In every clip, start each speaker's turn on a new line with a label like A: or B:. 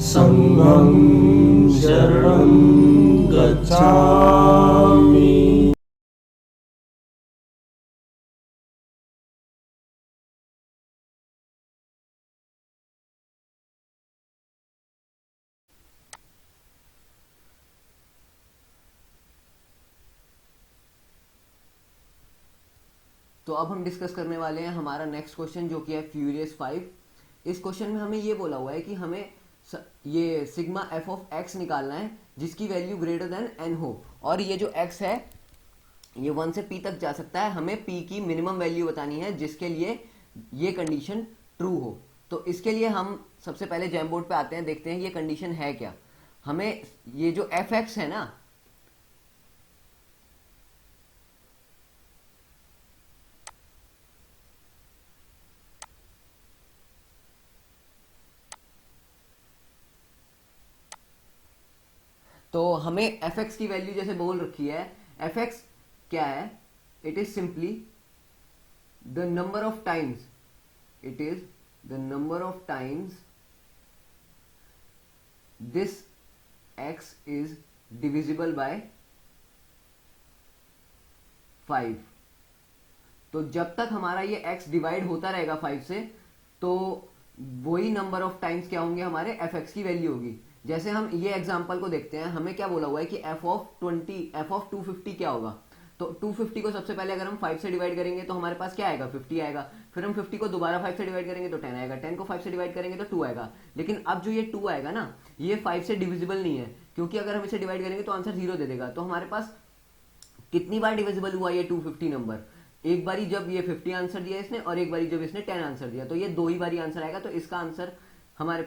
A: संघं शरणं गच्छामि।
B: तो अब हम डिस्कस करने वाले हैं हमारा नेक्स्ट क्वेश्चन, जो कि है फ्यूरियस 5। इस क्वेश्चन में हमें ये बोला हुआ है कि हमें ये सिग्मा एफ ऑफ एक्स निकालना है जिसकी वैल्यू ग्रेटर देन एन हो, और ये जो एक्स है ये 1 से p तक जा सकता है। हमें p की मिनिमम वैल्यू बतानी है जिसके लिए ये कंडीशन ट्रू हो। तो इसके लिए हम सबसे पहले जैम बोर्ड पे आते हैं, देखते हैं ये कंडीशन है क्या। हमें ये जो एफ एक्स है ना, तो हमें एफ एक्स की वैल्यू जैसे बोल रखी है, एफ एक्स क्या है, it is simply the number of times, it is the number of times this x is divisible by 5। तो जब तक हमारा ये x डिवाइड होता रहेगा 5 से, तो वही नंबर ऑफ टाइम्स क्या होंगे, हमारे एफ एक्स की वैल्यू होगी। जैसे हम ये एग्जांपल को देखते हैं, हमें क्या बोला हुआ है कि एफ ऑफ 250 क्या होगा। तो 250 को सबसे पहले अगर हम 5 से डिवाइड करेंगे तो हमारे पास क्या आएगा, 50 आएगा। फिर हम 50 को दोबारा 5 से डिवाइड करेंगे तो 10 आएगा, 10 को 5 से डिवाइड करेंगे तो 2 आएगा। लेकिन अब जो ये 2 आएगा ना, ये 5 से डिविजिबल नहीं है, क्योंकि अगर हम इसे डिवाइड करेंगे तो आंसर 0 दे देगा। तो हमारे पास कितनी बार डिविजिबल हुआ ये 250 नंबर, एक बारी जब ये 50 आंसर दिया इसने, और एक बारी जब इसने 10 आंसर दिया, तो ये 2 ही बारी आंसर आएगा। तो इसका आंसर हमारे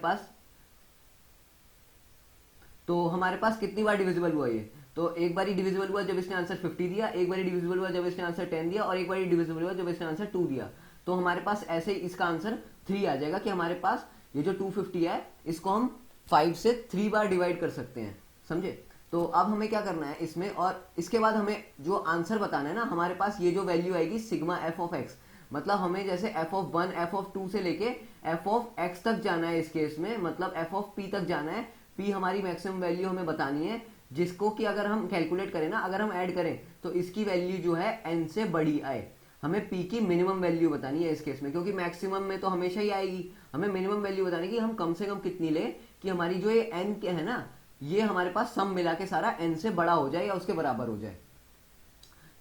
B: पास कितनी बार डिविजिबल हुआ ये, तो एक बारी डिविजिबल हुआ जब इसने आंसर 50 दिया, एक बारी डिविजिबल हुआ जब इसने आंसर 10 दिया, और एक बारी डिविजिबल हुआ जब इसने आंसर 2 दिया। तो हमारे पास ऐसे ही इसका आंसर 3 आ जाएगा, कि हमारे पास ये जो 250 है इसको हम 5 से 3 बार डिवाइड कर सकते हैं, समझे। तो अब हमें क्या करना है इसमें, और इसके बाद हमें जो आंसर बताना है ना, हमारे पास ये जो वैल्यू आएगी सिग्मा एफ ऑफ एक्स, मतलब हमें जैसे एफ ऑफ 1 एफ ऑफ 2 से लेके एफ ऑफ एक्स तक जाना है। इस केस में मतलब एफ ऑफ पी तक जाना है। पी हमारी मैक्सिमम वैल्यू हमें बतानी है, जिसको कि अगर हम कैलकुलेट करें ना, अगर हम ऐड करें तो इसकी वैल्यू जो है एन से बड़ी आए। हमें पी की मिनिमम वैल्यू बतानी है इस केस में, क्योंकि मैक्सिमम में तो हमेशा ही आएगी। हमें मिनिमम वैल्यू बतानी है कि हम कम से कम कितनी ले, कि हमारी जो ये एन के है ना, ये हमारे पास सम मिला के सारा एन से बड़ा हो जाए या उसके बराबर हो जाए।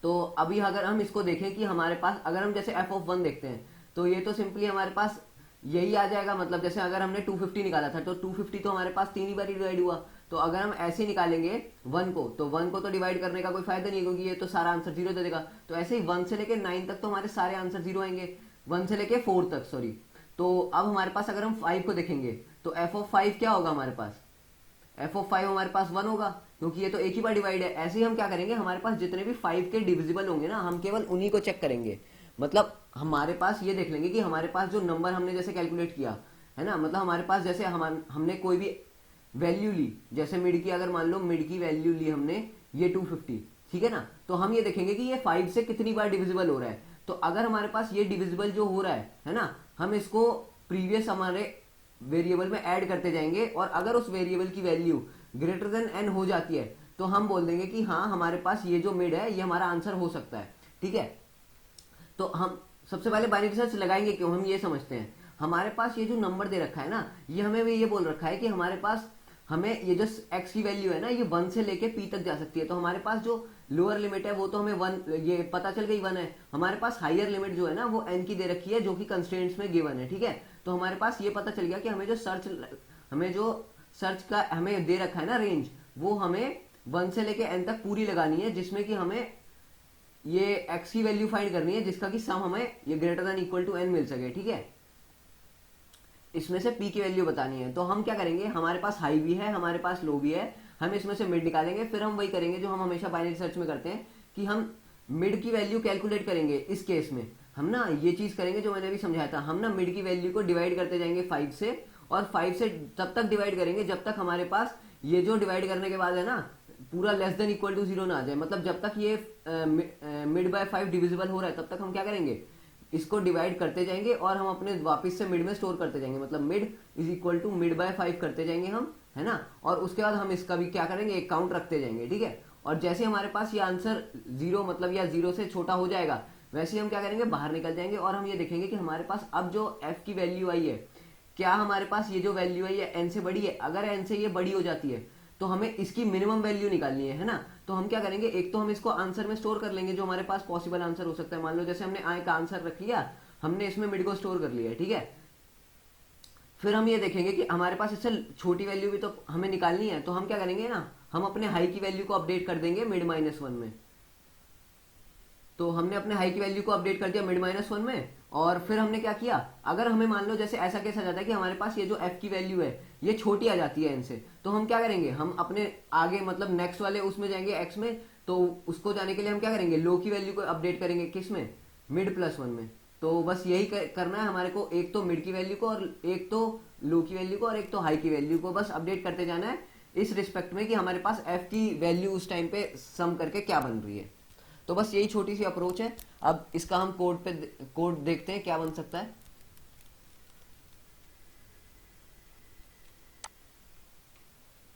B: तो अभी अगर हम इसको देखें कि हमारे पास, अगर हम जैसे एफ ऑफ 1 देखते हैं, तो ये तो सिंपली हमारे पास यही आ जाएगा। मतलब जैसे अगर हमने 250 निकाला था, तो 250 तो हमारे पास 3 ही बार डिवाइड हुआ। तो अगर हम ऐसे निकालेंगे 1 को, तो 1 को तो डिवाइड करने का कोई फायदा नहीं है, क्योंकि ये तो सारा आंसर 0 दे देगा। तो ऐसे ही 1 से लेके 9 तक तो हमारे सारे आंसर 0 आएंगे, 1 से लेके 4 तक, सॉरी। तो अब हमारे पास अगर हम 5 को देखेंगे, तो एफ ऑफ 5 क्या होगा हमारे पास, एफ ऑफ 5 हमारे पास 1 होगा, क्योंकि ये तो एक ही बार डिवाइड है। ऐसे ही हम क्या करेंगे, हमारे पास जितने भी 5 के डिविजिबल होंगे ना, हम केवल उन्हीं को चेक करेंगे। मतलब हमारे पास ये देख लेंगे कि हमारे पास जो नंबर हमने जैसे कैलकुलेट किया है ना, मतलब हमारे पास जैसे हमने कोई भी वैल्यू ली, जैसे मिड की, अगर मान लो मिड की वैल्यू ली हमने ये 250, ठीक है ना, तो हम ये देखेंगे कि ये 5 से कितनी बार डिविजिबल हो रहा है। तो अगर हमारे पास ये डिविजिबल जो हो रहा है ना, हम इसको प्रीवियस हमारे वेरिएबल में ऐड करते जाएंगे, और अगर उस वेरिएबल की वैल्यू ग्रेटर देन एन हो जाती है, तो हम बोल देंगे कि हाँ हमारे पास ये जो मिड है ये हमारा आंसर हो सकता है, ठीक है। तो हम सबसे पहले बाइनरी सर्च लगाएंगे क्यों, हम ये समझते हैं। हमारे पास ये जो नंबर दे रखा है ना, ये हमें भी ये बोल रखा है कि हमारे पास, हमें ये जो x की वैल्यू है ना, ये 1 से लेके p तक जा सकती है। तो हमारे पास जो लोअर लिमिट है वो तो हमें 1, ये पता चल गई 1 है। हमारे पास हायर लिमिट जो है ना, वो n की दे रखी है, जो कि कंस्ट्रेंट्स में गिवन है, ठीक है। तो हमारे पास ये पता चल गया कि हमें जो सर्च का हमें दे रखा है ना रेंज, वो हमें 1 से लेके n तक पूरी लगानी है, जिसमें कि हमें ये x की वैल्यू फाइंड करनी है, जिसका कि सम हमें ये greater than equal to n मिल सके, ठीक है। इसमें से p की वैल्यू बतानी है। तो हम क्या करेंगे, हमारे पास हाई भी है, हमारे पास लो भी है, हम इसमें से मिड निकालेंगे। फिर हम वही करेंगे जो हम हमेशा बाइनरी सर्च में करते हैं, कि हम मिड की वैल्यू कैलकुलेट करेंगे। इस केस में हम ना ये चीज करेंगे जो मैंने अभी समझाया था, हम ना मिड की वैल्यू को डिवाइड करते जाएंगे 5 से, और 5 से तब तक डिवाइड करेंगे जब तक हमारे पास ये जो डिवाइड करने के बाद है ना, पूरा लेस देन इक्वल टू 0 ना आ जाए। मतलब जब तक ये मिड बाय 5 डिविजिबल हो रहा है, तब तक हम क्या करेंगे, इसको डिवाइड करते जाएंगे और हम अपने वापस से मिड में स्टोर करते जाएंगे, मतलब mid is equal to mid by 5 करते जाएंगे हम, है ना। और उसके बाद हम इसका भी क्या करेंगे, एक काउंट रखते जाएंगे, ठीक है। और जैसे हमारे पास ये आंसर 0 मतलब या 0 से छोटा हो जाएगा, वैसे ही हम क्या करेंगे, बाहर निकल जाएंगे और हम ये देखेंगे कि हमारे पास अब जो f की वैल्यू आई है, क्या हमारे पास ये जो वैल्यू आई है n से बड़ी है। अगर n से ये बड़ी हो जाती है तो हमें इसकी मिनिमम वैल्यू निकालनी है ना। तो हम क्या करेंगे, एक तो हम इसको आंसर में स्टोर कर लेंगे, जो हमारे पास पॉसिबल आंसर हो सकता है। मान लो जैसे हमने आई का आंसर रख लिया, हमने इसमें मिड को स्टोर कर लिया, ठीक है। फिर हम ये देखेंगे कि हमारे पास इससे छोटी वैल्यू भी तो हमें निकालनी है, तो हम क्या करेंगे ना, हम अपने हाई की वैल्यू को अपडेट कर देंगे मिड -1 में। तो हमने अपने हाई की वैल्यू को अपडेट कर दिया मिड -1 में। और फिर हमने क्या किया, अगर हमें मान लो जैसे ऐसा केस आ जाता है कि हमारे पास ये जो f की वैल्यू है ये छोटी आ जाती है n से, तो हम क्या करेंगे, हम अपने आगे मतलब नेक्स्ट वाले उसमें जाएंगे x में। तो उसको जाने के लिए हम क्या करेंगे, लो की वैल्यू को अपडेट करेंगे किस में, मिड +1 में। तो बस यही करना है हमारे को, एक तो मिड की वैल्यू को और एक तो लो की वैल्यू को और एक तो हाई की वैल्यू को बस अपडेट करते जाना है इस रिस्पेक्ट में कि हमारे पास f की वैल्यू उस टाइम पे सम करके क्या बन रही है। तो बस यही छोटी सी अप्रोच है। अब इसका हम कोड देखते हैं क्या बन सकता है।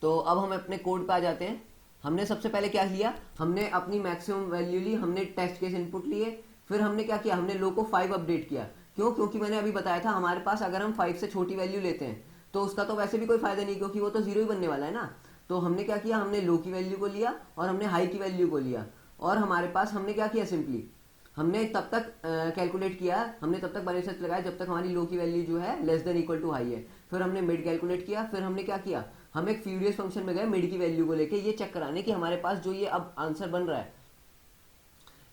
B: तो अब हम अपने कोड पे आ जाते हैं। हमने सबसे पहले क्या लिया, हमने अपनी मैक्सिमम वैल्यू ली, हमने टेस्ट केस इनपुट लिए। फिर हमने क्या किया, हमने लो को 5 अपडेट किया। क्यों, क्योंकि मैंने अभी बताया था हमारे पास अगर हम 5 से छोटी वैल्यू लेते हैं तो उसका तो वैसे भी कोई फायदा नहीं, क्योंकि वो तो 0 ही बनने वाला है ना। तो हमने क्या किया, हमने लो की वैल्यू को लिया और हमने हाई की वैल्यू को लिया। और हमारे पास हमने क्या किया, सिंपली हमने तब तक कैलकुलेट किया, हमने तब तक ब्रेसेस लगाया जब तक हमारी लो की वैल्यू जो है <= हाई है। फिर हमने मिड कैलकुलेट किया। फिर हमने क्या किया, हम एक फ्यूरियस फंक्शन में गए मिड की वैल्यू को लेके ये चेक कराने कि हमारे पास जो ये अब आंसर बन रहा है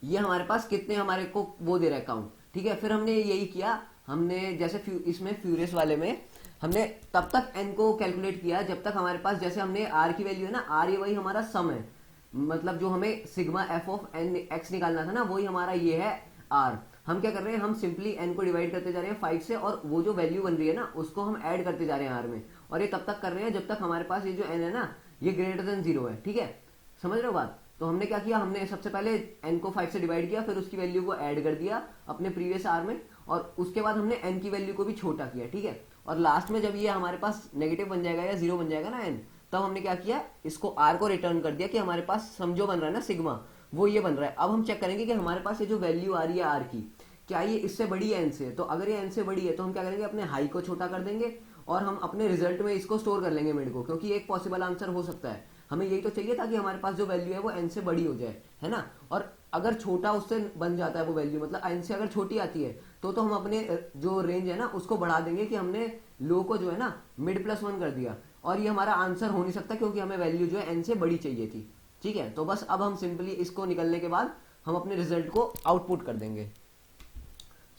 B: ये हमारे पास कितने हमारे को वो दे रहा है काउंट, ठीक है। फिर हमने यही किया, हमने जैसे इसमें फ्यूरियस वाले में हमने तब तक n को कैलकुलेट किया जब तक हमारे पास, जैसे हमने r की वैल्यू है ना, r ये वही हमारा सम है, मतलब जो हमें sigma f of n x निकालना था ना, वही हमारा ये है r। हम क्या कर रहे हैं, हम सिंपली n को डिवाइड करते जा रहे हैं 5 से और वो जो वैल्यू बन रही है ना उसको हम ऐड करते जा रहे हैं r में। और ये तब तक कर रहे हैं जब तक हमारे पास ये जो n है ना ये <0 है, ठीक है। समझ रहे हो बात। तो हमने क्या किया, हमने सबसे पहले n को 5 से डिवाइड किया, फिर उसकी वैल्यू को ऐड कर दिया अपने प्रीवियस r में, और उसके बाद हमने n की वैल्यू को भी छोटा किया, ठीक है। और लास्ट में जब ये हमारे पास नेगेटिव बन जाएगा या 0 बन जाएगा ना n, तब हमने क्या किया, इसको r को रिटर्न कर दिया कि हमारे पास समझो बन रहा है ना सिग्मा, वो ये बन रहा है। अब हम चेक करेंगे कि हमारे पास ये जो वैल्यू आ रही है r की, क्या ये इससे बड़ी है n से। तो अगर ये n से बड़ी है तो हम क्या करेंगे, अपने हाई को छोटा कर देंगे और हम अपने रिजल्ट में इसको स्टोर कर लेंगे मिड को, क्योंकि एक पॉसिबल आंसर हो सकता है। हमें यही तो चाहिए ताकि हमारे पास जो वैल्यू है वो n से बड़ी हो जाए, है ना। और अगर छोटा उससे बन जाता है वो वैल्यू, मतलब n से अगर छोटी आती है तो हम अपने जो रेंज है ना उसको बढ़ा देंगे कि हमने लो को जो है ना मिड +1 कर दिया, और ये हमारा आंसर हो नहीं सकता क्योंकि हमें वैल्यू जो है n से बड़ी चाहिए थी, ठीक है। तो बस अब हम सिंपली इसको निकलने के बाद हम अपने रिजल्ट को आउटपुट कर देंगे।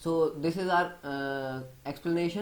B: So this is our explanation.